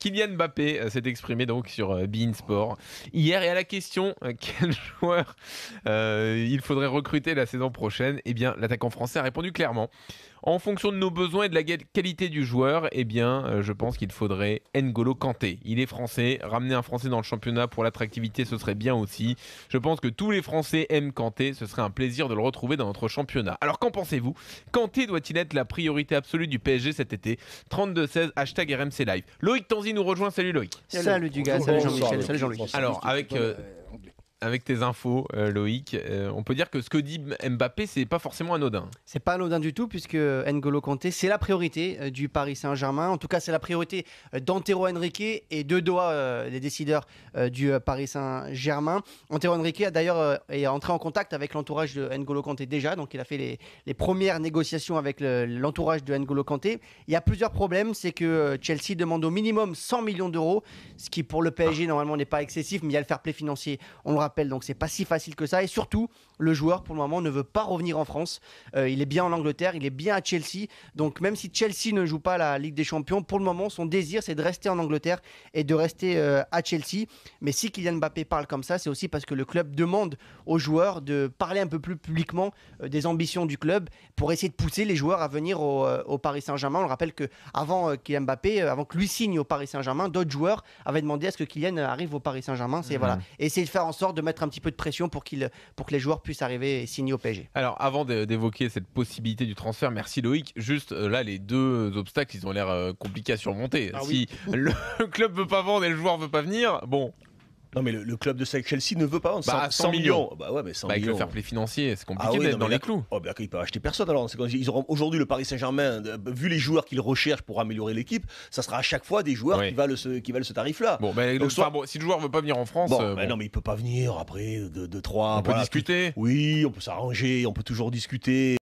Kylian Mbappé s'est exprimé donc sur beIN Sport hier et à la question quel joueur il faudrait recruter la saison prochaine, eh bien l'attaquant français a répondu clairement. En fonction de nos besoins et de la qualité du joueur, eh bien, je pense qu'il faudrait N'Golo Kanté. Il est français, ramener un Français dans le championnat pour l'attractivité, ce serait bien aussi. Je pense que tous les Français aiment Kanté, ce serait un plaisir de le retrouver dans notre championnat. Alors qu'en pensez-vous? Kanté doit-il être la priorité absolue du PSG cet été? 32-16, hashtag RMC Live. Loïc Tanzi nous rejoint, salut Loïc. Salut Dugas, salut Jean-Michel, salut Jean-Louis. Alors, avec tes infos, Loïc, on peut dire que ce que dit Mbappé, c'est pas forcément anodin. C'est pas anodin du tout puisque N'Golo Kanté, c'est la priorité du Paris Saint-Germain. En tout cas, c'est la priorité d'Antero Henrique et de Doha, les décideurs du Paris Saint-Germain. Antero Henrique a d'ailleurs est entré en contact avec l'entourage de N'Golo Kanté déjà, donc il a fait les premières négociations avec l'entourage de N'Golo Kanté. Il y a plusieurs problèmes, c'est que Chelsea demande au minimum 100 millions d'euros, ce qui pour le PSG normalement n'est pas excessif, mais il y a le fair play financier, on le rappelle, donc c'est pas si facile que ça. Et surtout, le joueur pour le moment ne veut pas revenir en France. Il est bien en Angleterre, il est bien à Chelsea. Donc même si Chelsea ne joue pas la Ligue des Champions, pour le moment son désir c'est de rester en Angleterre et de rester à Chelsea. Mais si Kylian Mbappé parle comme ça, c'est aussi parce que le club demande aux joueurs de parler un peu plus publiquement des ambitions du club pour essayer de pousser les joueurs à venir au Paris Saint-Germain. On le rappelle qu'avant Kylian Mbappé, avant que lui signe au Paris Saint-Germain, d'autres joueurs avaient demandé à ce que Kylian arrive au Paris Saint-Germain. C'est voilà, essayer de faire en sorte de mettre un petit peu de pression pour que les joueurs puissent arriver et signer au PSG. Alors avant d'évoquer cette possibilité du transfert, merci Loïc, juste là les deux obstacles ils ont l'air compliqués à surmonter. Si le club veut pas vendre et le joueur veut pas venir, bon. Non mais le club de Chelsea ne veut pas vendre 100 millions. Bah ouais, mais 100 avec millions. le fair play financier, c'est compliqué d'être dans les clous. Oh, bah, ils peuvent acheter personne alors. Ils auront aujourd'hui le Paris Saint-Germain, vu les joueurs qu'ils recherchent pour améliorer l'équipe, ça sera à chaque fois des joueurs qui valent ce tarif-là. Bon, si le joueur veut pas venir en France, non mais il peut pas venir après de 3. On peut discuter. Oui, on peut s'arranger, on peut toujours discuter.